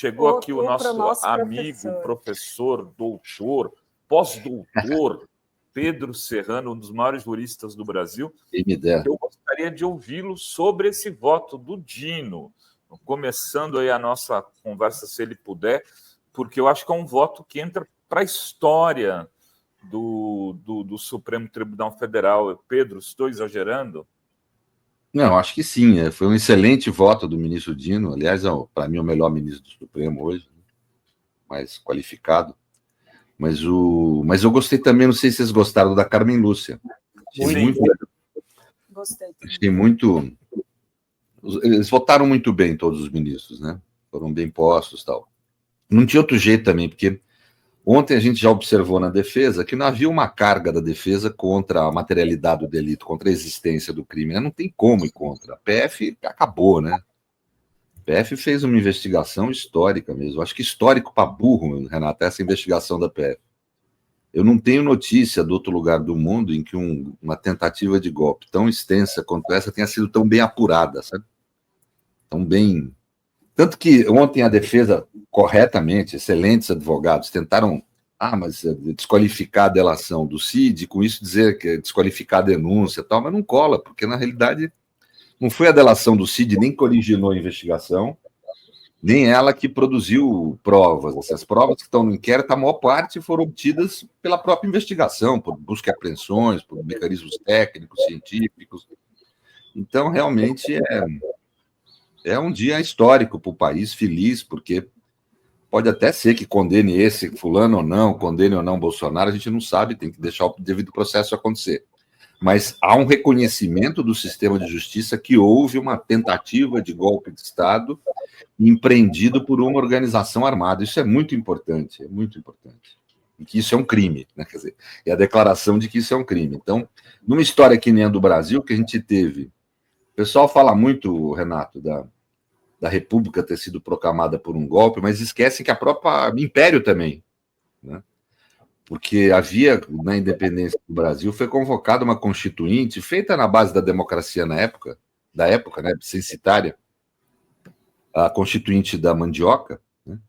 Chegou aqui o nosso amigo, professor, doutor, pós-doutor, Pedro Serrano, um dos maiores juristas do Brasil. Eu gostaria de ouvi-lo sobre esse voto do Dino, começando aí a nossa conversa, se ele puder, porque eu acho que é um voto que entra para a história do Supremo Tribunal Federal. Pedro, estou exagerando? Não, acho que sim. Foi um excelente voto do ministro Dino. Aliás, para mim, é o melhor ministro do Supremo hoje, mais qualificado. Mas eu gostei também, não sei se vocês gostaram, da Carmen Lúcia. Achei muito. Eles votaram muito bem, todos os ministros, né? Foram bem postos e tal. Não tinha outro jeito também, porque ontem a gente já observou na defesa que não havia uma carga da defesa contra a materialidade do delito, contra a existência do crime, né? Não tem como ir contra. A PF acabou, né? A PF fez uma investigação histórica mesmo. Acho que histórico para burro, Renato, essa investigação da PF. Eu não tenho notícia do outro lugar do mundo em que uma tentativa de golpe tão extensa quanto essa tenha sido tão bem apurada, sabe? Tão bem... Tanto que ontem a defesa, corretamente, excelentes advogados, tentaram desqualificar a delação do Cid, com isso dizer que desqualificar a denúncia e tal, mas não cola, porque na realidade não foi a delação do Cid nem que originou a investigação, nem ela que produziu provas. As provas que estão no inquérito, a maior parte foram obtidas pela própria investigação, por busca e apreensões, por mecanismos técnicos, científicos. Então, realmente, é um dia histórico para o país, feliz, porque pode até ser que condene esse fulano ou não, condene ou não Bolsonaro, a gente não sabe, tem que deixar o devido processo acontecer. Mas há um reconhecimento do sistema de justiça que houve uma tentativa de golpe de Estado empreendido por uma organização armada. Isso é muito importante, E que isso é um crime, né? Quer dizer, é a declaração de que isso é um crime. Então, numa história que nem a do Brasil, que a gente teve... O pessoal fala muito, Renato, da República ter sido proclamada por um golpe, mas esquecem que a própria Império também, né? Porque havia, na independência do Brasil, foi convocada uma constituinte, feita na base da democracia na época, né, censitária, a constituinte da Mandioca, né,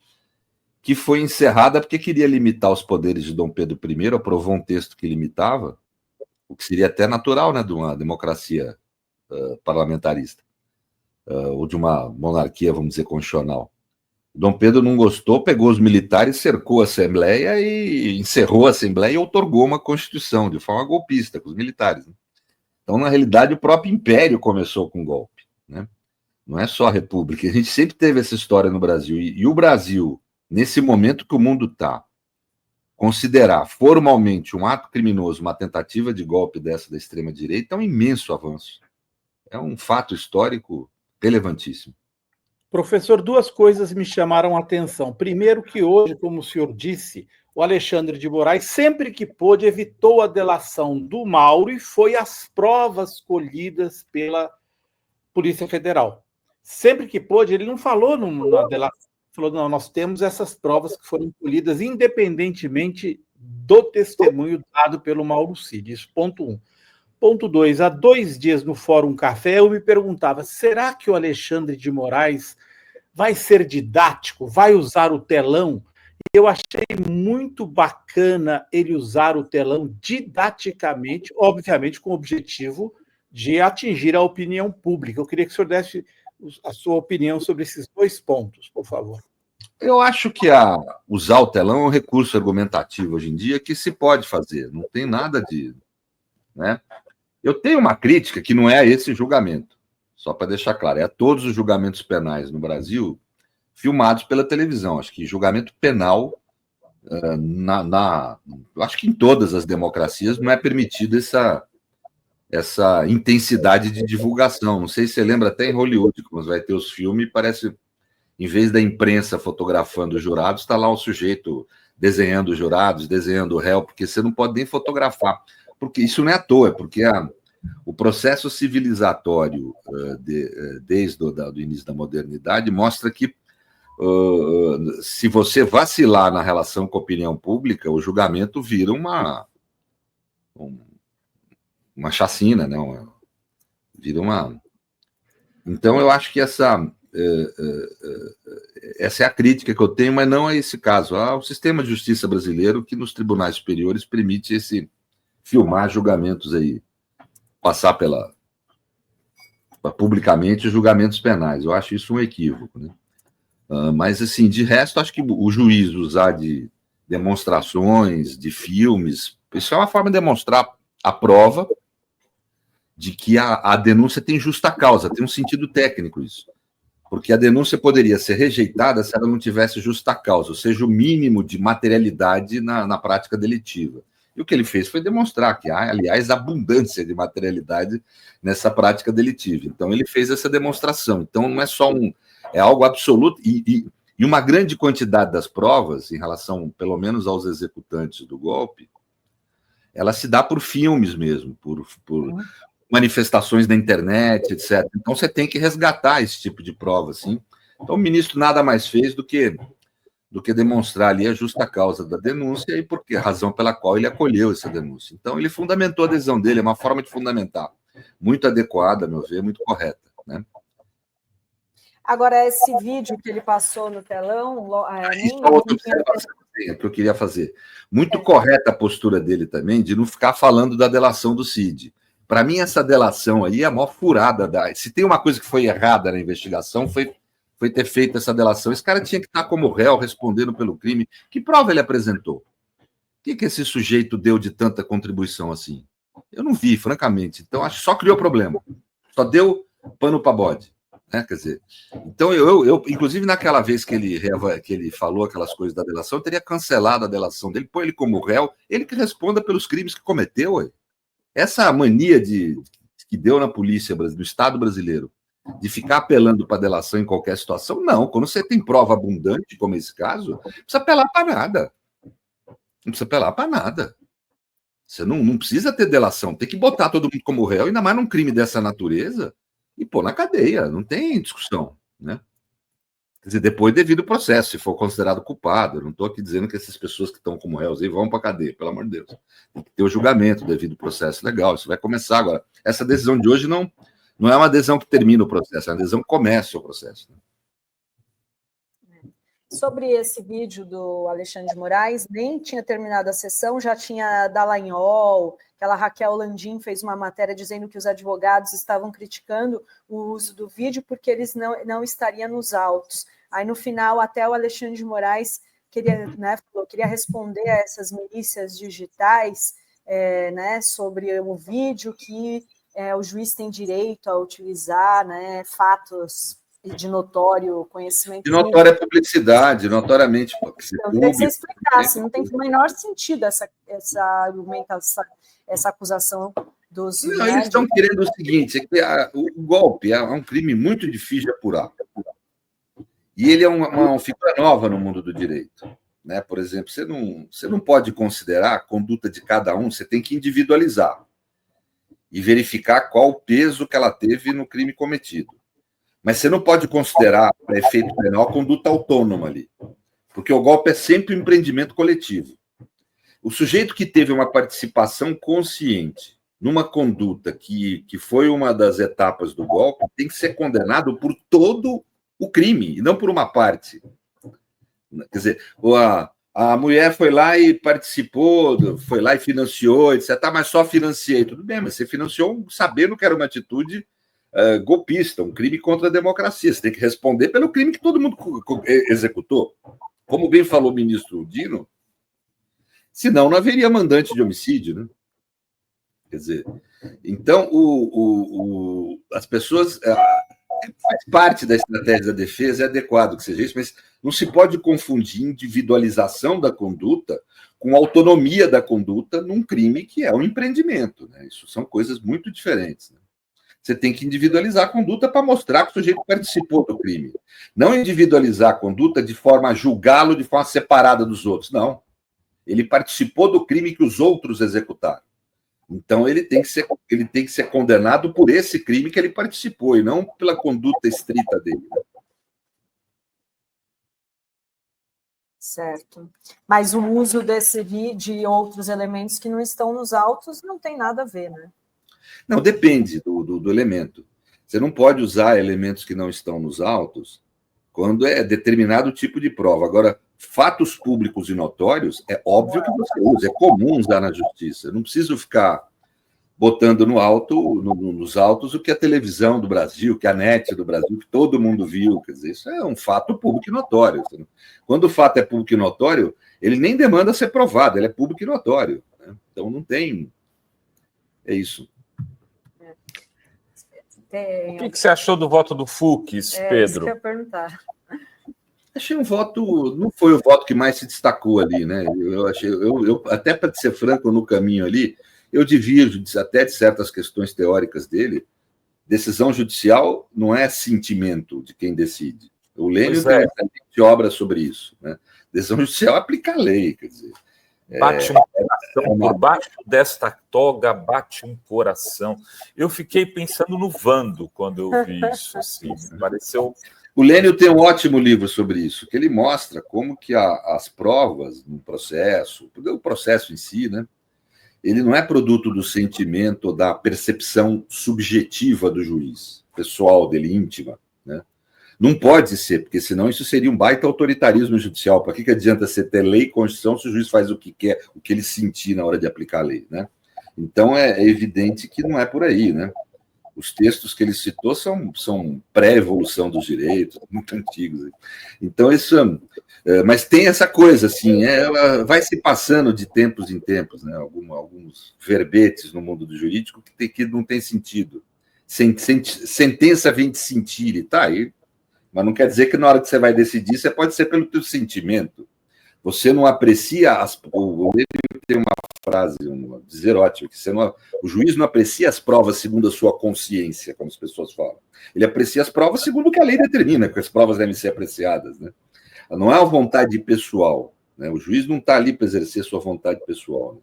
que foi encerrada porque queria limitar os poderes de Dom Pedro I, aprovou um texto que limitava, o que seria até natural, né, de uma democracia parlamentarista, ou de uma monarquia, vamos dizer, constitucional. Dom Pedro não gostou, pegou os militares, cercou a Assembleia e encerrou a Assembleia e outorgou uma Constituição, de forma golpista, com os militares. Né? Então, na realidade, o próprio Império começou com golpe, né? Não é só a República. A gente sempre teve essa história no Brasil. E o Brasil, nesse momento que o mundo está, considerar formalmente um ato criminoso, uma tentativa de golpe dessa da extrema-direita, é um imenso avanço. É um fato histórico relevantíssimo. Professor, duas coisas me chamaram a atenção. Primeiro, que hoje, como o senhor disse, o Alexandre de Moraes, sempre que pôde, evitou a delação do Mauro e foi às provas colhidas pela Polícia Federal. Sempre que pôde, ele não falou na delação, falou, não, nós temos essas provas que foram colhidas independentemente do testemunho dado pelo Mauro Cid. Isso, ponto 1. Ponto 2, há 2 dias no Fórum Café, eu me perguntava, será que o Alexandre de Moraes vai ser didático, vai usar o telão? E eu achei muito bacana ele usar o telão didaticamente, obviamente com o objetivo de atingir a opinião pública. Eu queria que o senhor desse a sua opinião sobre esses 2 pontos, por favor. Eu acho que usar o telão é um recurso argumentativo hoje em dia que se pode fazer, não tem nada de... Né? Eu tenho uma crítica que não é a esse julgamento, só para deixar claro, é a todos os julgamentos penais no Brasil filmados pela televisão. Acho que julgamento penal, acho que em todas as democracias não é permitido essa intensidade de divulgação. Não sei se você lembra, até em Hollywood, quando vai ter os filmes, parece, em vez da imprensa fotografando os jurados, está lá o sujeito desenhando os jurados, desenhando o réu, porque você não pode nem fotografar. Porque isso não é à toa, é porque o processo civilizatório desde o início da modernidade mostra que se você vacilar na relação com a opinião pública, o julgamento vira uma chacina, né? Vira uma... Então, eu acho que essa é a crítica que eu tenho, mas não é esse caso. Há o sistema de justiça brasileiro que nos tribunais superiores permite filmar julgamentos aí, passar publicamente os julgamentos penais. Eu acho isso um equívoco, né? Mas, assim, de resto, acho que o juiz usar de demonstrações, de filmes, isso é uma forma de demonstrar a prova de que a denúncia tem justa causa, tem um sentido técnico isso. Porque a denúncia poderia ser rejeitada se ela não tivesse justa causa, ou seja, o mínimo de materialidade na prática delitiva. E o que ele fez foi demonstrar que há, aliás, abundância de materialidade nessa prática delitiva. Então, ele fez essa demonstração. Então, não é só é algo absoluto. E uma grande quantidade das provas, em relação, pelo menos, aos executantes do golpe, ela se dá por filmes mesmo, por manifestações na internet, etc. Então, você tem que resgatar esse tipo de prova, assim. Então, o ministro nada mais fez do que demonstrar ali a justa causa da denúncia e a razão pela qual ele acolheu essa denúncia. Então, ele fundamentou a adesão dele, é uma forma de fundamentar muito adequada, a meu ver, muito correta, né? Agora, esse vídeo que ele passou no telão... Isso é outra observação que eu queria fazer. Muito correta a postura dele também, de não ficar falando da delação do Cid. Para mim, essa delação aí é a maior furada. Se tem uma coisa que foi errada na investigação, foi ter feito essa delação. Esse cara tinha que estar como réu, respondendo pelo crime. Que prova ele apresentou? O que esse sujeito deu de tanta contribuição assim? Eu não vi, francamente. Então, acho que só criou problema. Só deu pano para bode. Né? Quer dizer, então, eu, inclusive, naquela vez que ele falou aquelas coisas da delação, eu teria cancelado a delação dele, põe ele como réu, ele que responda pelos crimes que cometeu. Ué. Essa mania que deu na polícia do Estado brasileiro de ficar apelando para delação em qualquer situação, não. Quando você tem prova abundante, como esse caso, não precisa apelar para nada. Não precisa apelar para nada. Você não precisa ter delação. Tem que botar todo mundo como réu, ainda mais num crime dessa natureza, e pôr na cadeia. Não tem discussão, né? Quer dizer, depois devido processo, se for considerado culpado. Eu não estou aqui dizendo que essas pessoas que estão como réus aí vão para a cadeia, pelo amor de Deus. Tem que ter o julgamento devido processo legal. Isso vai começar agora. Essa decisão de hoje não é uma decisão que termina o processo, é uma decisão que começa o processo. Sobre esse vídeo do Alexandre de Moraes, nem tinha terminado a sessão, já tinha Dallagnol, aquela Raquel Landim fez uma matéria dizendo que os advogados estavam criticando o uso do vídeo porque eles não estariam nos autos. Aí, no final, até o Alexandre de Moraes queria responder a essas milícias digitais sobre o vídeo que o juiz tem direito a utilizar fatos de notório conhecimento. De notória publicidade, notoriamente. Eu queria que você explicasse, não tem o menor sentido essa argumentação, essa acusação dos... Não, eles estão querendo o seguinte, é que o golpe é um crime muito difícil de apurar. E ele é uma figura nova no mundo do direito. Né? Por exemplo, você não pode considerar a conduta de cada um, você tem que individualizar e verificar qual o peso que ela teve no crime cometido. Mas você não pode considerar, para efeito penal, a conduta autônoma ali. Porque o golpe é sempre um empreendimento coletivo. O sujeito que teve uma participação consciente numa conduta que foi uma das etapas do golpe tem que ser condenado por todo o crime, e não por uma parte. Quer dizer, a mulher foi lá e participou, foi lá e financiou, etc. Mas só financiei. Tudo bem, mas você financiou sabendo que era uma atitude golpista, um crime contra a democracia. Você tem que responder pelo crime que todo mundo executou. Como bem falou o ministro Dino, senão não haveria mandante de homicídio, né? Quer dizer, então as pessoas... faz parte da estratégia da defesa, é adequado que seja isso, mas não se pode confundir individualização da conduta com autonomia da conduta num crime que é um empreendimento, né? Isso são coisas muito diferentes, né? Você tem que individualizar a conduta para mostrar que o sujeito participou do crime. Não individualizar a conduta de forma a julgá-lo de forma separada dos outros. Não. Ele participou do crime que os outros executaram. Então, ele tem que ser condenado por esse crime que ele participou, e não pela conduta estrita dele. Certo. Mas o uso de outros elementos que não estão nos autos não tem nada a ver, né? Não, depende do elemento. Você não pode usar elementos que não estão nos autos quando é determinado tipo de prova. Agora, fatos públicos e notórios, é óbvio que você usa, é comum usar na justiça. Eu não preciso ficar botando nos autos o que a televisão do Brasil, que a NET do Brasil, que todo mundo viu. Quer dizer, isso é um fato público e notório. Quando o fato é público e notório, ele nem demanda ser provado, ele é público e notório. Né? Então, não tem... É isso. O que você achou do voto do Fux, Pedro? Isso que eu ia perguntar. Achei um voto, não foi o voto que mais se destacou ali, né? Eu até para ser franco, no caminho ali, eu divirjo até de certas questões teóricas dele. Decisão judicial não é sentimento de quem decide. O Lênio tem uma obra sobre isso, né? Decisão judicial é aplicar a lei, quer dizer. Bate um coração, por baixo desta toga bate um coração. Eu fiquei pensando no Vando quando eu vi isso. Assim, pareceu... O Lênio tem um ótimo livro sobre isso, que ele mostra como que as provas no processo, o processo em si, né, ele não é produto do sentimento ou da percepção subjetiva do juiz, pessoal dele, íntima, né? Não pode ser, porque senão isso seria um baita autoritarismo judicial. Para que adianta você ter lei e constituição se o juiz faz o que quer, o que ele sentir na hora de aplicar a lei, né? Então é evidente que não é por aí, né? Os textos que ele citou são pré-evolução dos direitos, muito antigos. Então, isso... Mas tem essa coisa, assim, ela vai se passando de tempos em tempos, né? Alguns verbetes no mundo do jurídico que não tem sentido. Sentença vem de sentir, e tá aí. Mas não quer dizer que na hora que você vai decidir, você pode ser pelo teu sentimento. Você não aprecia tem uma frase, dizer ótimo, que o juiz não aprecia as provas segundo a sua consciência, como as pessoas falam. Ele aprecia as provas segundo o que a lei determina, que as provas devem ser apreciadas, né? Não é a vontade pessoal, né? O juiz não está ali para exercer sua vontade pessoal,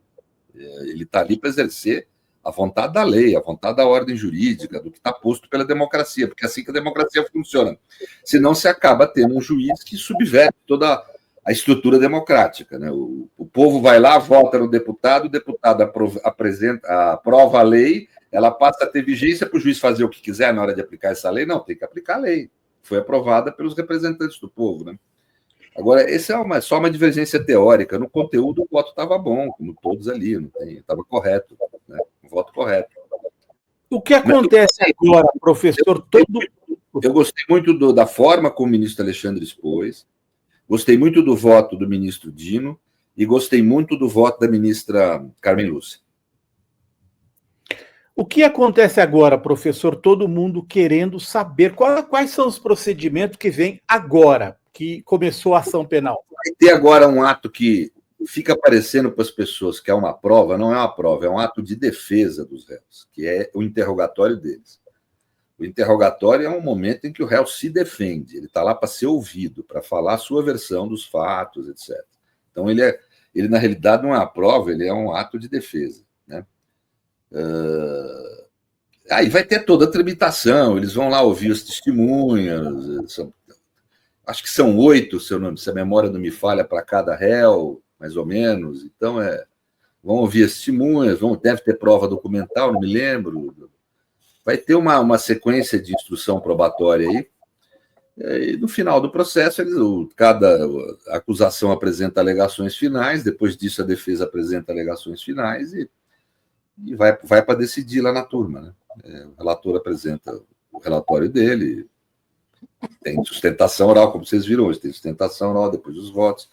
né? Ele está ali para exercer a vontade da lei, a vontade da ordem jurídica, do que está posto pela democracia, porque é assim que a democracia funciona. Senão você acaba tendo um juiz que subverte toda a estrutura democrática, né? O povo vai lá, vota no deputado, o deputado aprova a lei, ela passa a ter vigência para o juiz fazer o que quiser na hora de aplicar essa lei? Não, tem que aplicar a lei. Foi aprovada pelos representantes do povo, né? Agora, essa é só uma divergência teórica. No conteúdo, o voto estava bom, como todos ali, estava correto, né? O voto correto. O que acontece agora, professor? Eu gostei muito da forma como o ministro Alexandre expôs, gostei muito do voto do ministro Dino e gostei muito do voto da ministra Carmen Lúcia. O que acontece agora, professor? Todo mundo querendo saber quais são os procedimentos que vêm agora, que começou a ação penal. Vai ter agora um ato que fica parecendo para as pessoas que é uma prova, não é uma prova, é um ato de defesa dos réus, que é o interrogatório deles. O interrogatório é um momento em que o réu se defende, ele está lá para ser ouvido, para falar a sua versão dos fatos, etc. Então, ele na realidade não é uma prova, ele é um ato de defesa, né? Aí vai ter toda a tramitação, eles vão lá ouvir as testemunhas, acho que são 8, se a memória não me falha, para cada réu, mais ou menos. Então, vão ouvir as testemunhas, deve ter prova documental, não me lembro. Vai ter uma sequência de instrução probatória aí. E no final do processo, cada acusação apresenta alegações finais, depois disso a defesa apresenta alegações finais e vai para decidir lá na turma, né? O relator apresenta o relatório dele, tem sustentação oral, como vocês viram hoje, tem sustentação oral depois dos votos.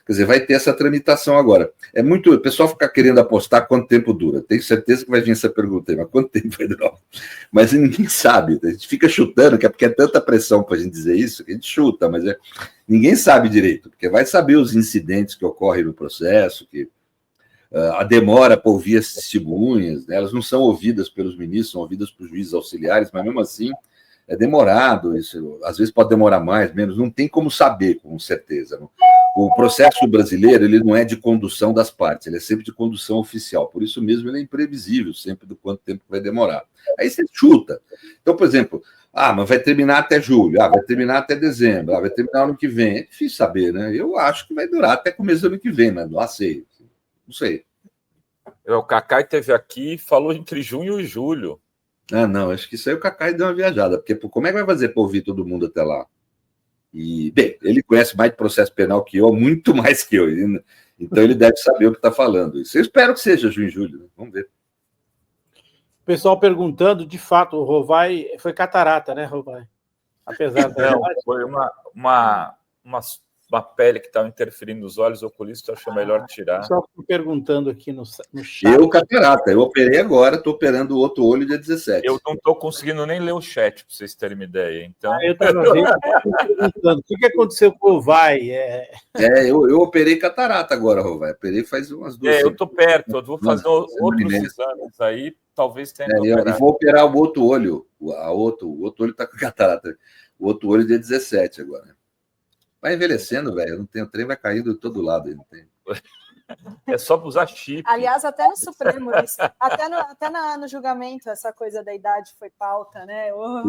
Quer dizer, vai ter essa tramitação agora. O pessoal fica querendo apostar quanto tempo dura. Tenho certeza que vai vir essa pergunta aí, mas quanto tempo vai durar? Mas ninguém sabe. A gente fica chutando, que é porque é tanta pressão para a gente dizer isso, que a gente chuta, mas ninguém sabe direito, porque vai saber os incidentes que ocorrem no processo, que a demora para ouvir as testemunhas, né? Elas não são ouvidas pelos ministros, são ouvidas por juízes auxiliares, mas mesmo assim é demorado. Isso, às vezes pode demorar mais, menos, não tem como saber com certeza. Não. O processo brasileiro ele não é de condução das partes, ele é sempre de condução oficial, por isso mesmo ele é imprevisível sempre do quanto tempo vai demorar. Aí você chuta. Então, por exemplo, mas vai terminar até julho, vai terminar até dezembro, vai terminar ano que vem. É difícil saber, né? Eu acho que vai durar até começo do ano que vem, mas não sei. Não sei. O Cacai esteve aqui e falou entre junho e julho. Ah, não, acho que isso aí o Cacai deu uma viajada, porque como é que vai fazer para ouvir todo mundo até lá? E, bem, ele conhece mais de processo penal que eu, muito mais que eu, então ele deve saber o que está falando. Isso eu espero que seja junho e julho, né? Vamos ver. O pessoal perguntando, de fato, o Rovai foi catarata, né, Rovai? Apesar da... Não, foi uma pele que estava interferindo nos olhos, o oculista achou melhor tirar. Só estou perguntando aqui no chat. Eu, catarata, eu operei agora, estou operando o outro olho dia 17. Eu não estou conseguindo nem ler o chat, para vocês terem uma ideia. Então... eu estava perguntando, o que aconteceu com o Rovai? Eu operei catarata agora, Rovai. Operei faz umas 2 eu estou perto, eu vou fazer outros exames aí, talvez tenha que operar. E vou operar o outro olho. O outro olho está com catarata. O outro olho dia 17 agora. Vai envelhecendo, velho. Não tem, o trem vai caindo de todo lado. Não tem. É só usar chip. Aliás, até no Supremo, isso, até no julgamento, essa coisa da idade foi pauta, né? O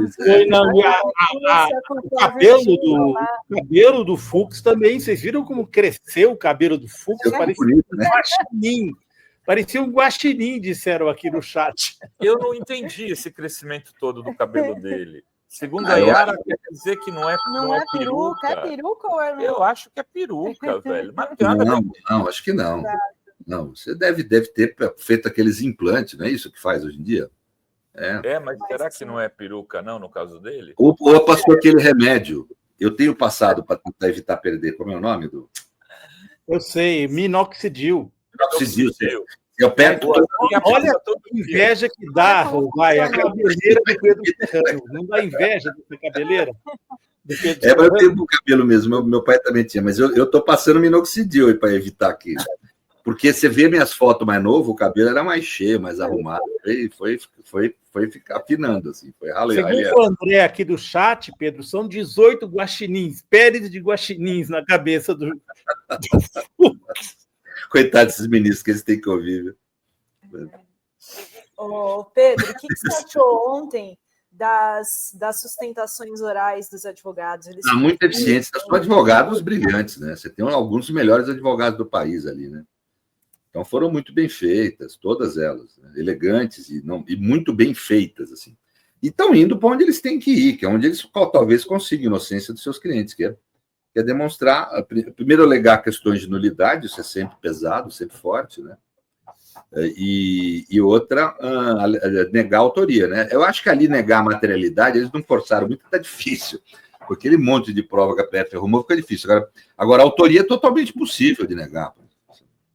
cabelo do Fux também. Vocês viram como cresceu o cabelo do Fux? Parecia bonito, né? Guaxinim. Parecia um guaxinim, disseram aqui no chat. Eu não entendi esse crescimento todo do cabelo dele. Segundo a Yara, quer dizer que não é peruca. É peruca ou é... Eu acho que é peruca, velho. Mas não, acho que não. Não, você deve ter feito aqueles implantes, não é isso que faz hoje em dia? Mas será que não é peruca, não, no caso dele? Ou passou aquele remédio. Eu tenho passado para tentar evitar perder. Como é o nome do? Eu sei, minoxidil. Eu pego. Olha a inveja que dá, Rovai, a cabeleira do Pedro Serrano. Não dá inveja dessa cabeleira? Mas eu tenho o cabelo mesmo, meu pai também tinha, mas eu estou passando minoxidil para evitar aqui. Porque você vê minhas fotos mais novo, o cabelo era mais cheio, mais arrumado, e foi ficar afinando, assim, foi Segundo o André aqui do chat, Pedro, são 18 guaxinins, pérolas de guaxinins na cabeça do... Coitado desses ministros que eles têm que ouvir. Pedro, o que você achou ontem das sustentações orais dos advogados? Eles muito eficientes. São advogados brilhantes, né? Você tem alguns dos melhores advogados do país ali, né? Então foram muito bem feitas, todas elas, né? Elegantes e muito bem feitas, assim. E estão indo para onde eles têm que ir, que é onde eles talvez consigam a inocência dos seus clientes, que é demonstrar, primeiro, alegar questões de nulidade, isso é sempre pesado, sempre forte, né? E outra, negar a autoria, né? Eu acho que ali negar a materialidade, eles não forçaram muito, está difícil, porque aquele monte de prova que a PF arrumou fica difícil. Agora, a autoria é totalmente possível de negar.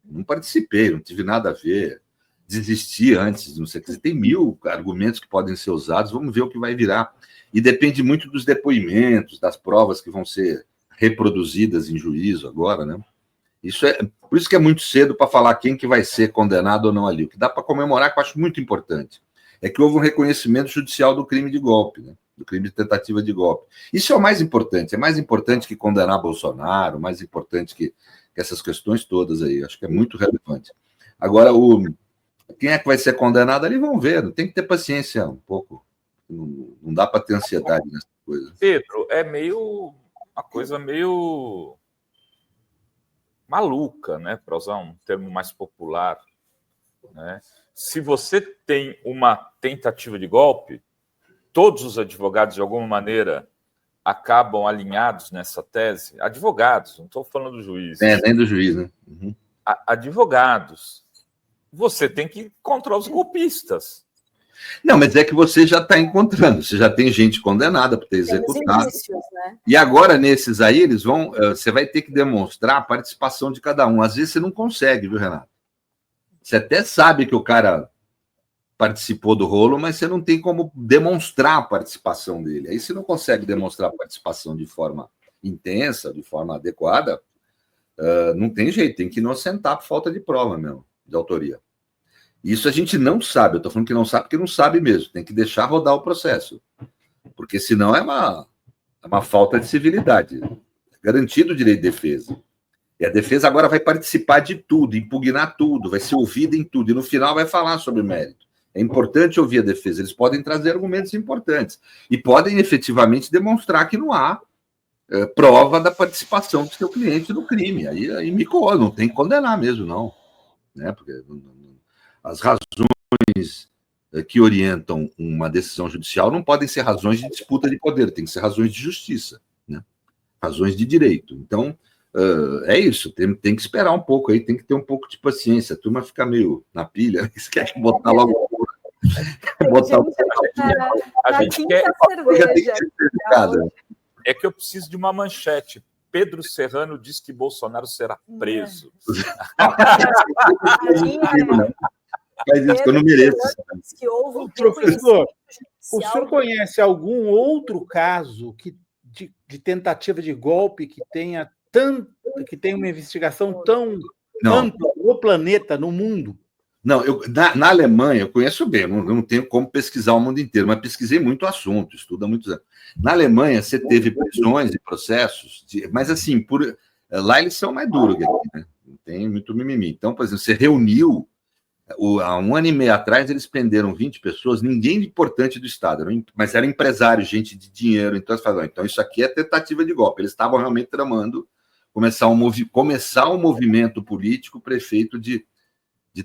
Não participei, não tive nada a ver, desisti antes, não sei o que. Tem 1000 argumentos que podem ser usados, vamos ver o que vai virar. E depende muito dos depoimentos, das provas que vão ser reproduzidas em juízo agora, né? Por isso que é muito cedo para falar quem que vai ser condenado ou não ali. O que dá para comemorar, que eu acho muito importante, é que houve um reconhecimento judicial do crime de golpe, né? Do crime de tentativa de golpe. Isso é o mais importante. É mais importante que condenar Bolsonaro, mais importante que essas questões todas aí. Acho que é muito relevante. Agora, quem é que vai ser condenado ali, vamos ver. Tem que ter paciência um pouco. Não dá para ter ansiedade nessa coisa. Pedro, é uma coisa meio maluca, né? Para usar um termo mais popular, né? Se você tem uma tentativa de golpe, todos os advogados, de alguma maneira, acabam alinhados nessa tese. Advogados, não estou falando do juiz. Nem do juiz, né? Uhum. Advogados. Você tem que encontrar os golpistas. Não, mas é que você já está encontrando, você já tem gente condenada por ter executado. Indícios, né? E agora, nesses aí, você vai ter que demonstrar a participação de cada um. Às vezes você não consegue, viu, Renato? Você até sabe que o cara participou do rolo, mas você não tem como demonstrar a participação dele. Aí você não consegue demonstrar a participação de forma intensa, de forma adequada, não tem jeito, tem que inocentar por falta de prova mesmo, de autoria. Isso a gente não sabe, eu estou falando que não sabe porque não sabe mesmo, tem que deixar rodar o processo, porque senão é uma falta de civilidade. Garantido o direito de defesa. E a defesa agora vai participar de tudo, impugnar tudo, vai ser ouvida em tudo, e no final vai falar sobre o mérito. É importante ouvir a defesa, eles podem trazer argumentos importantes, e podem efetivamente demonstrar que não há prova da participação do seu cliente no crime. Aí micou, não tem que condenar mesmo, não. Né? Porque as razões que orientam uma decisão judicial não podem ser razões de disputa de poder, tem que ser razões de justiça, né? Razões de direito. Então, é isso, tem que esperar um pouco aí, tem que ter um pouco de paciência. A turma fica meio na pilha, quer botar logo. A gente quer. É que eu preciso de uma manchete. Pedro Serrano diz que Bolsonaro será preso. Mas isso que eu não mereço. Professor, o senhor conhece algum outro caso de tentativa de golpe que tenha uma investigação tão ampla no planeta, no mundo? Não, na Alemanha, eu conheço bem, não tenho como pesquisar o mundo inteiro, mas pesquisei muito o assunto, estudo há muitos anos. Na Alemanha, você teve prisões e processos, mas assim, lá eles são mais duros que aqui, né? Não tem muito mimimi. Então, por exemplo, você reuniu, há 1 ano e meio atrás, eles prenderam 20 pessoas, ninguém importante do Estado, mas eram empresários, gente de dinheiro. Então, eles falaram, então isso aqui é tentativa de golpe. Eles estavam realmente tramando começar um movimento político, prefeito de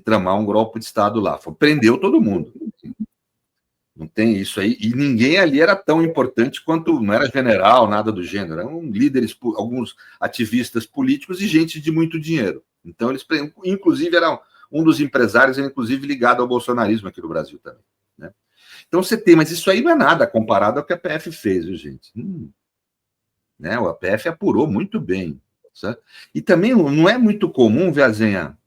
tramar um golpe de Estado lá. Prendeu todo mundo. Não tem isso aí. E ninguém ali era tão importante quanto, não era general, nada do gênero. Eram líderes, alguns ativistas políticos e gente de muito dinheiro. Então, eles, inclusive, eram um dos empresários, inclusive, ligado ao bolsonarismo aqui no Brasil também, né? Então, você tem, mas isso aí não é nada comparado ao que a PF fez, viu, gente? Né? A PF apurou muito bem. Certo? E também não é muito comum, Veazenha,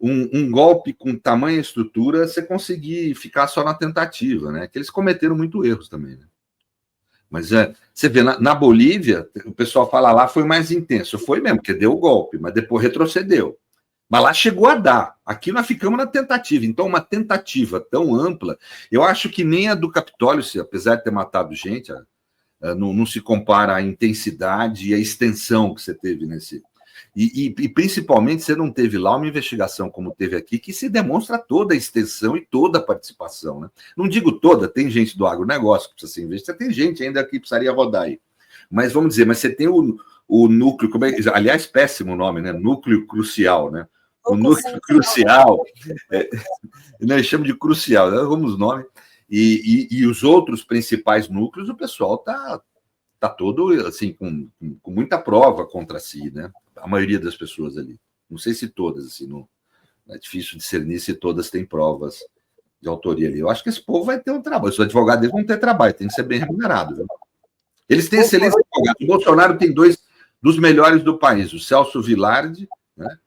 um golpe com tamanha estrutura, você conseguir ficar só na tentativa, né? Que eles cometeram muito erros também, né? Mas você vê, na Bolívia, o pessoal fala lá, foi mais intenso. Foi mesmo, porque deu o golpe, mas depois retrocedeu. Mas lá chegou a dar. Aqui nós ficamos na tentativa. Então, uma tentativa tão ampla, eu acho que nem a do Capitólio, apesar de ter matado gente, não se compara à intensidade e à extensão que você teve nesse... E principalmente você não teve lá uma investigação como teve aqui, que se demonstra toda a extensão e toda a participação, né? Não digo toda, tem gente do agronegócio que precisa ser investigada, tem gente ainda que precisaria rodar aí. Mas vamos dizer, mas você tem o núcleo, aliás, péssimo nome, né? Núcleo crucial, né? O núcleo crucial, nós chamamos de crucial, né? Vamos nome. E os outros principais núcleos, o pessoal tá todo assim, com muita prova contra si, né? A maioria das pessoas ali. Não sei se todas, assim, é difícil discernir se todas têm provas de autoria ali. Eu acho que esse povo vai ter um trabalho. Os advogados deles vão ter trabalho, tem que ser bem remunerado. Viu? Eles têm excelentes advogados. O Bolsonaro tem 2 dos melhores do país, o Celso Vilardi, né?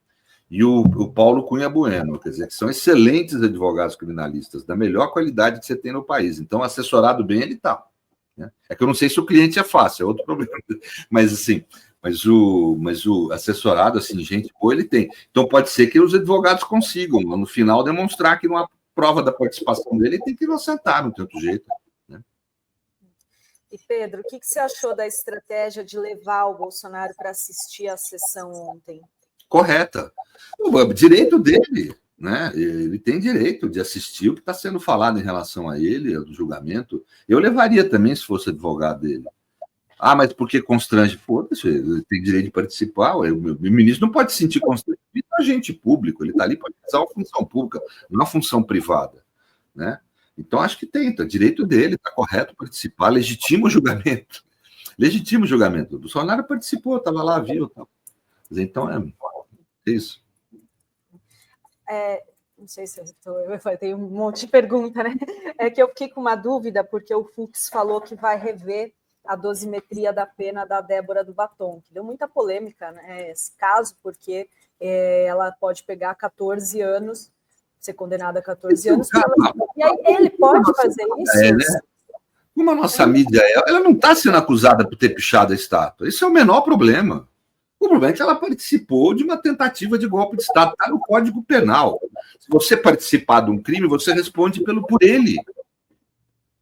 E o Paulo Cunha Bueno, quer dizer, que são excelentes advogados criminalistas, da melhor qualidade que você tem no país. Então, assessorado bem, ele está. Né? É que eu não sei se o cliente é fácil, é outro problema. Mas, assim, mas o assessorado, assim, gente boa, ele tem. Então, pode ser que os advogados consigam, no final, demonstrar que não há prova da participação dele, tem que inocentar, não tem outro jeito. Né? E, Pedro, o que você achou da estratégia de levar o Bolsonaro para assistir à sessão ontem? Correta. O direito dele, né? Ele tem direito de assistir o que está sendo falado em relação a ele, do julgamento. Eu levaria também, se fosse advogado dele. Ah, mas por que constrange? Foda-se, ele tem direito de participar. O ministro não pode se sentir constrangido, ele é agente público, ele está ali para realizar uma função pública, não uma função privada, né? Então, acho que tem, tá direito dele, está correto participar, legitima o julgamento. Legitima o julgamento. O Bolsonaro participou, estava lá, viu. Então, é isso. Não sei se eu tenho um monte de pergunta, né? É que eu fiquei com uma dúvida, porque o Fux falou que vai rever a dosimetria da pena da Débora do Batom, que deu muita polêmica, né, esse caso, porque ela pode pegar 14 anos, ser condenada a 14 anos, e aí ele pode fazer isso? Né? Como a nossa mídia ela não está sendo acusada por ter pichado a estátua, esse é o menor problema. O problema é que ela participou de uma tentativa de golpe de Estado, está no Código Penal. Se você participar de um crime, você responde por ele,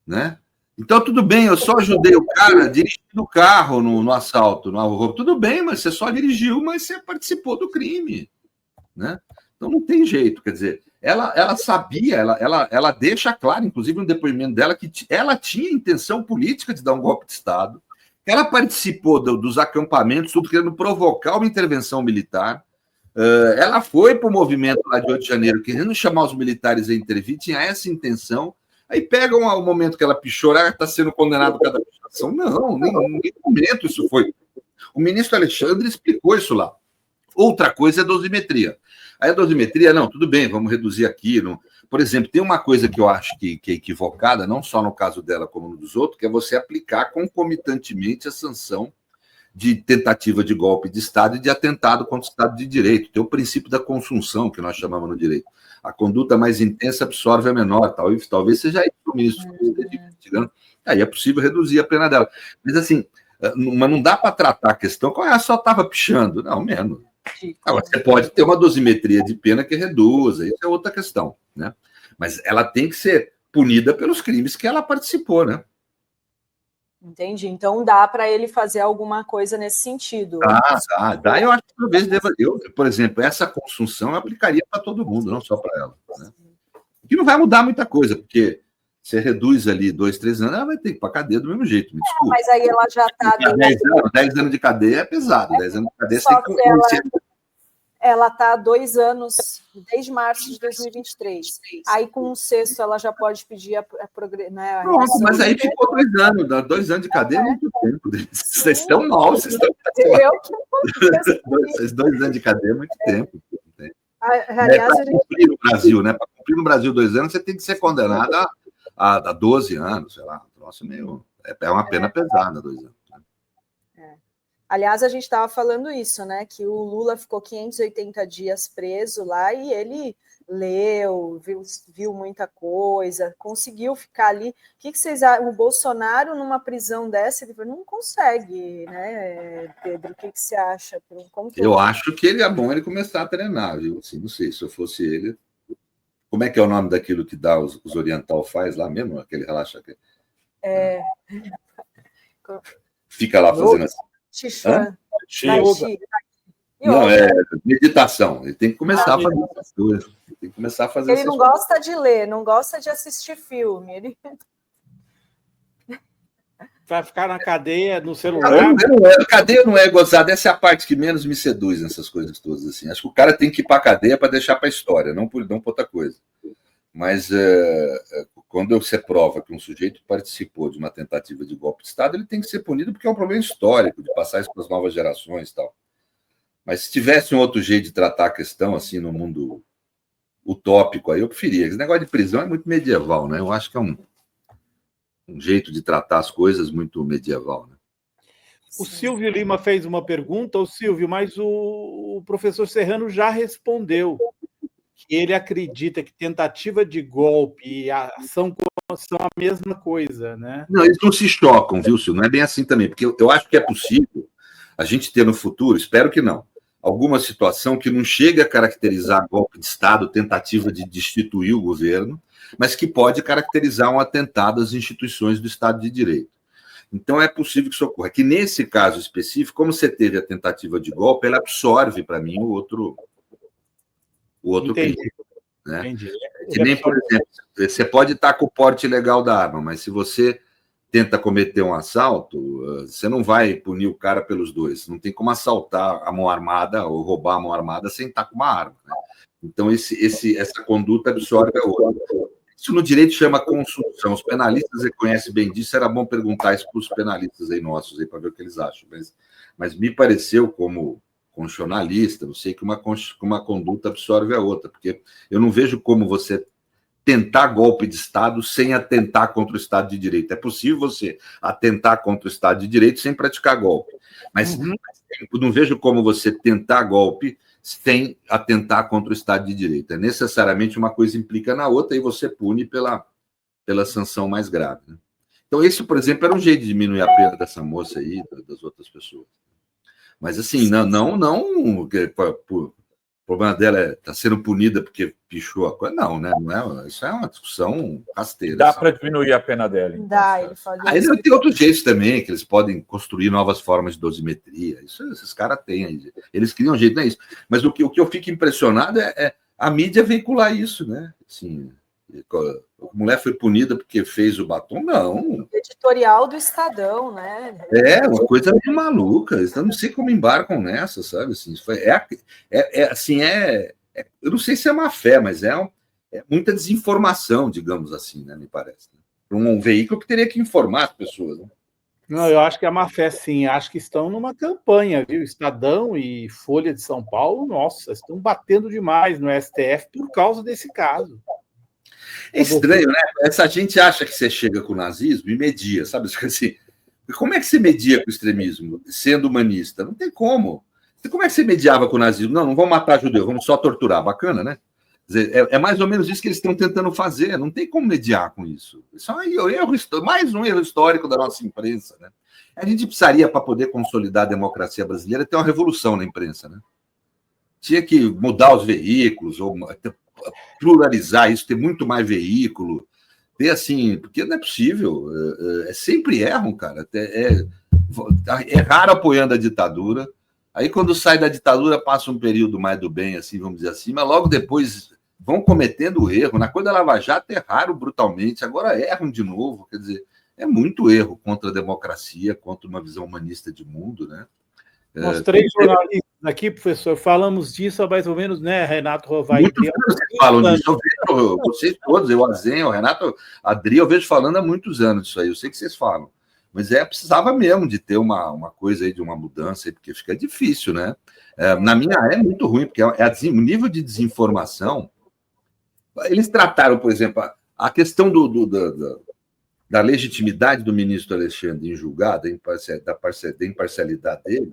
né? Então, tudo bem, eu só ajudei o cara dirigindo o carro no assalto, no roubo. Tudo bem, mas você só dirigiu, mas você participou do crime, né? Então, não tem jeito, quer dizer, ela sabia, ela deixa claro, inclusive no depoimento dela, que ela tinha intenção política de dar um golpe de Estado, ela participou dos acampamentos, tudo querendo provocar uma intervenção militar, ela foi para o movimento lá de 8 de janeiro, querendo chamar os militares a intervir, tinha essa intenção. Aí pegam o momento que ela pichou, está sendo condenado por cada pichação. Não, nem momento isso foi. O ministro Alexandre explicou isso lá. Outra coisa é a dosimetria. Aí a dosimetria, não, tudo bem, vamos reduzir aqui. Não. Por exemplo, tem uma coisa que eu acho que é equivocada, não só no caso dela como no dos outros, que é você aplicar concomitantemente a sanção de tentativa de golpe de Estado e de atentado contra o Estado de Direito. Tem o princípio da consunção, que nós chamamos no direito. A conduta mais intensa absorve a menor, talvez seja isso que o ministro investigando. Aí é possível reduzir a pena dela. Mas assim, mas não dá para tratar a questão como ela só estava pichando. Não, menos. Agora, você pode ter uma dosimetria de pena que reduza, isso é outra questão, né? Mas ela tem que ser punida pelos crimes que ela participou, né? Entendi. Então dá para ele fazer alguma coisa nesse sentido. Dá. Eu acho que talvez deva. Por exemplo, essa consunção eu aplicaria para todo mundo, não só para ela. Né? Que não vai mudar muita coisa, porque você reduz ali 2, 3 anos, ela vai ter que ir para a cadeia do mesmo jeito. Me desculpa. Mas aí ela já está. 10 anos de cadeia é pesado. 10 anos de cadeia você tem que conhecer. Ela está há 2 anos, desde março de 2023. Aí, com o sexto, ela já pode pedir né, Pronto, mas aí ficou 2 anos. 2 anos de cadeia é muito tempo. Vocês estão mal. Vocês estão... Esses 2 anos de cadeia é muito tempo. Aliás, para cumprir no Brasil, né? Para cumprir no Brasil 2 anos, você tem que ser condenado a 12 anos, sei lá. Nossa, meio... É uma pena pesada, 2 anos. Aliás, a gente estava falando isso, né? Que o Lula ficou 580 dias preso lá e ele leu, viu muita coisa, conseguiu ficar ali. O que vocês acham? O Bolsonaro, numa prisão dessa, ele não consegue, né, Pedro? O que você acha? Eu acho que é bom ele começar a treinar, viu? Assim, não sei, se eu fosse ele. Como é que é o nome daquilo que dá os oriental faz lá mesmo? Aquele relaxa. Fica lá fazendo assim. Xixã. Não, é meditação. Ele tem que começar a fazer essas coisas. Tem que começar a fazer. Ele não gosta de ler, não gosta de assistir filme. Ele vai ficar na cadeia, no celular. A cadeia não é gozada. Essa é a parte que menos me seduz nessas coisas todas. Assim. Acho que o cara tem que ir para a cadeia para deixar para a história, não por outra coisa. Mas quando você prova que um sujeito participou de uma tentativa de golpe de Estado, ele tem que ser punido porque é um problema histórico de passar isso para as novas gerações e tal. Mas se tivesse um outro jeito de tratar a questão, assim, no mundo utópico, aí eu preferia. Esse negócio de prisão é muito medieval, né? Eu acho que é um jeito de tratar as coisas muito medieval, né? O Silvio Lima fez uma pergunta, Silvio, mas o professor Serrano já respondeu que ele acredita que tentativa de golpe e ação são a mesma coisa, né? Não, eles não se chocam, viu, Silvio? Não é bem assim também, porque eu acho que é possível a gente ter no futuro, espero que não, alguma situação que não chegue a caracterizar golpe de Estado, tentativa de destituir o governo, mas que pode caracterizar um atentado às instituições do Estado de Direito. Então, é possível que isso ocorra. Que nesse caso específico, como você teve a tentativa de golpe, ela absorve, para mim, o outro crime. Né? Entendi. Que nem, por exemplo, você pode estar com o porte ilegal da arma, mas se você tenta cometer um assalto, você não vai punir o cara pelos dois. Não tem como assaltar a mão armada ou roubar a mão armada sem estar com uma arma. Né? Então, essa conduta absorve a outra. Isso no direito chama consunção. Os penalistas reconhecem bem disso. Era bom perguntar isso para os penalistas aí nossos, aí, para ver o que eles acham. Mas me pareceu, como constitucionalista, não sei, que uma conduta absorve a outra, porque eu não vejo como você tentar golpe de Estado sem atentar contra o Estado de Direito. É possível você atentar contra o Estado de Direito sem praticar golpe, mas eu não vejo como você tentar golpe sem atentar contra o Estado de Direito. É necessariamente uma coisa implica na outra e você pune pela sanção mais grave. Né? Então, esse, por exemplo, era um jeito de diminuir a pena dessa moça aí, das outras pessoas. Mas, assim, não o problema dela está sendo punida porque pichou a coisa. Não, né? Não é, isso é uma discussão rasteira. Dá para diminuir a pena dela. Então, dá, ele falou. Aí tem outros jeitos também, que eles podem construir novas formas de dosimetria. Isso esses caras têm aí. Eles criam um jeito, não é isso. Mas o que eu fico impressionado é a mídia veicular isso, né? Assim, a mulher foi punida porque fez o batom? Não. Editorial do Estadão, né? É, uma coisa meio maluca. Eu não sei como embarcam nessa, sabe? Assim, eu não sei se é má fé, mas é muita desinformação, digamos assim, né, me parece. Um veículo que teria que informar as pessoas. Né? Não, eu acho que a má-fé, sim. Acho que estão numa campanha, viu? Estadão e Folha de São Paulo, nossa, estão batendo demais no STF por causa desse caso. É estranho, né? Essa gente acha que você chega com o nazismo e media, sabe? Assim, como é que você media com o extremismo, sendo humanista? Não tem como. Como é que você mediava com o nazismo? Não vamos matar judeu, vamos só torturar. Bacana, né? Quer dizer, é mais ou menos isso que eles estão tentando fazer. Não tem como mediar com isso. Isso é um erro, mais um erro histórico da nossa imprensa. Né? A gente precisaria, para poder consolidar a democracia brasileira, ter uma revolução na imprensa. Né? Tinha que mudar os veículos, ou pluralizar isso, ter muito mais veículo. Ter assim, porque não é possível. Sempre erram, cara. Erraram apoiando a ditadura. Aí, quando sai da ditadura, passa um período mais do bem, assim, vamos dizer assim, mas logo depois vão cometendo o erro. Na coisa da Lava Jato, erraram brutalmente, agora erram de novo. Quer dizer, é muito erro contra a democracia, contra uma visão humanista de mundo, né? Nós 3 jornalistas aqui, professor, falamos disso há mais ou menos, né, Renato Rovai? Muitos anos vocês falam disso. Eu vejo, vocês todos, eu, Azen, o Renato, a Adri, eu vejo falando há muitos anos disso aí. Eu sei que vocês falam. Mas precisava mesmo de ter uma coisa aí, de uma mudança aí, porque fica difícil, né? Na minha é muito ruim, porque o nível de desinformação. Eles trataram, por exemplo, a questão da legitimidade do ministro Alexandre em julgar, da imparcialidade dele,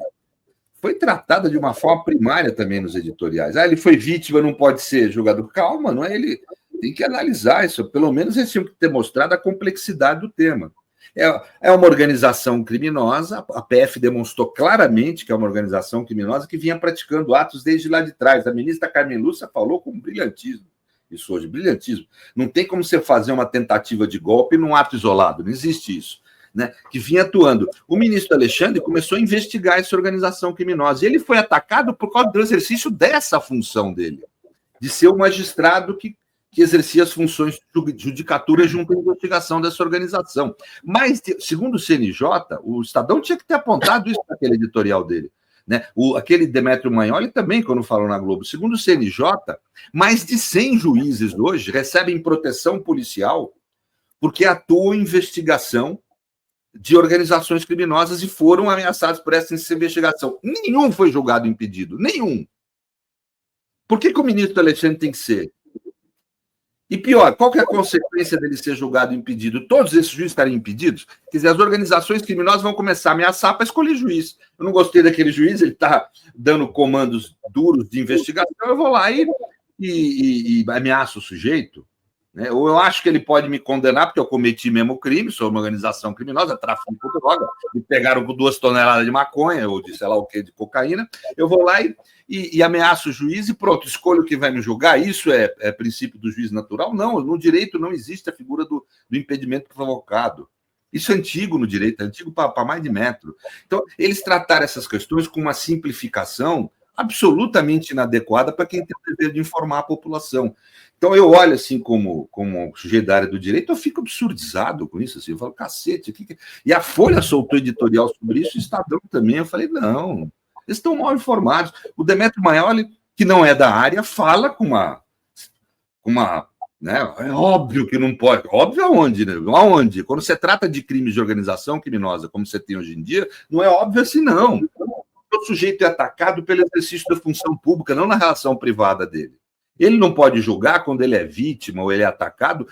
foi tratada de uma forma primária também nos editoriais. Ele foi vítima, não pode ser julgado. Calma, não é? Ele tem que analisar isso. Pelo menos eles tinham que ter mostrado a complexidade do tema. É uma organização criminosa, a PF demonstrou claramente que é uma organização criminosa que vinha praticando atos desde lá de trás. A ministra Carmen Lúcia falou com brilhantismo, isso hoje, brilhantismo. Não tem como você fazer uma tentativa de golpe num ato isolado, não existe isso. Né? Que vinha atuando. O ministro Alexandre começou a investigar essa organização criminosa, e ele foi atacado por causa do exercício dessa função dele, de ser o magistrado que exercia as funções de judicatura junto à investigação dessa organização. Mas, segundo o CNJ, o Estadão tinha que ter apontado isso naquele editorial dele. Né? Aquele Demétrio Magnoli também, quando falou na Globo, segundo o CNJ, mais de 100 juízes hoje recebem proteção policial porque atuam em investigação de organizações criminosas e foram ameaçados por essa investigação. Nenhum foi julgado impedido, nenhum. Por que o ministro Alexandre tem que ser? E pior, qual que é a consequência dele ser julgado impedido? Todos esses juízes estarem impedidos? Quer dizer, as organizações criminosas vão começar a ameaçar para escolher juiz. Eu não gostei daquele juiz, ele está dando comandos duros de investigação, eu vou lá e ameaço o sujeito. Né? Ou eu acho que ele pode me condenar porque eu cometi mesmo crime, sou uma organização criminosa, tráfico de droga, me pegaram com 2 toneladas de maconha ou de sei lá o que, de cocaína, eu vou lá e ameaço o juiz e pronto, escolho quem vai me julgar. Isso é princípio do juiz natural? Não, no direito não existe a figura do impedimento provocado. Isso é antigo no direito, é antigo para mais de metro. Então, eles trataram essas questões com uma simplificação absolutamente inadequada para quem tem o dever de informar a população. Então, eu olho assim como sujeito da área do direito, eu fico absurdizado com isso. Assim, eu falo, cacete, e a Folha soltou editorial sobre isso, o Estadão também. Eu falei, não, eles estão mal informados. O Demétrio Magnoli, que não é da área, fala com uma né? É óbvio que não pode. Óbvio aonde, né? Aonde? Quando você trata de crimes de organização criminosa, como você tem hoje em dia, não é óbvio assim, não. O sujeito é atacado pelo exercício da função pública, não na relação privada dele. Ele não pode julgar quando ele é vítima ou ele é atacado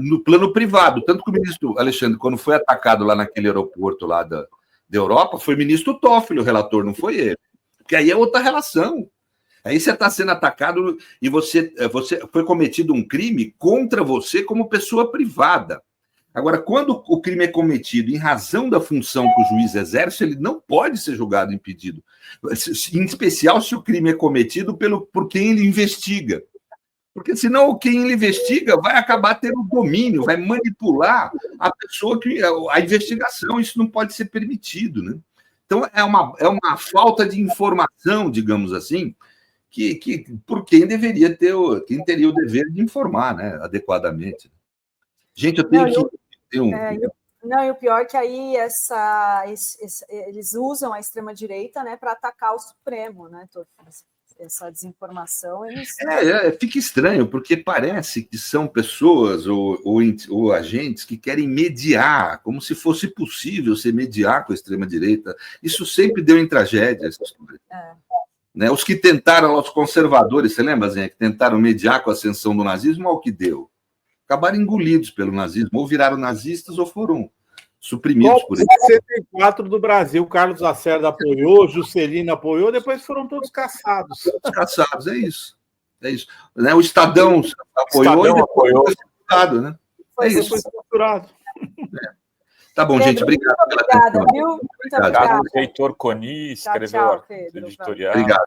no plano privado. Tanto que o ministro Alexandre, quando foi atacado lá naquele aeroporto lá da Europa, foi o ministro Toffoli, o relator, não foi ele. Porque aí é outra relação. Aí você está sendo atacado e você foi cometido um crime contra você como pessoa privada. Agora, quando o crime é cometido em razão da função que o juiz exerce, ele não pode ser julgado impedido. Em especial se o crime é cometido por quem ele investiga. Porque senão quem ele investiga vai acabar tendo domínio, vai manipular a pessoa, a investigação. Isso não pode ser permitido. Né? Então, é uma falta de informação, digamos assim, que por quem deveria ter, quem teria o dever de informar, né, adequadamente. Gente, eu tenho que... Não, e o pior é que aí eles usam a extrema-direita, né, para atacar o Supremo, né, essa desinformação, eles... Fica estranho, porque parece que são pessoas ou agentes que querem mediar, como se fosse possível se mediar com a extrema-direita. Isso sempre deu em tragédia, essa história. Né? Os que tentaram, os conservadores, você lembra, Zé, que tentaram mediar com a ascensão do nazismo, olha o que deu. Acabaram engolidos pelo nazismo, ou viraram nazistas ou foram suprimidos por ele. 64 do Brasil, Carlos Lacerda apoiou, Juscelino apoiou, depois foram todos caçados. Todos caçados, é isso. Né? O Estadão apoiou e depois foi censurado, né? Foi censurado. Tá bom, Pedro, gente, obrigado pela atenção. Viu? Muito obrigado. O Heitor Coni escreveu editorial. Obrigado.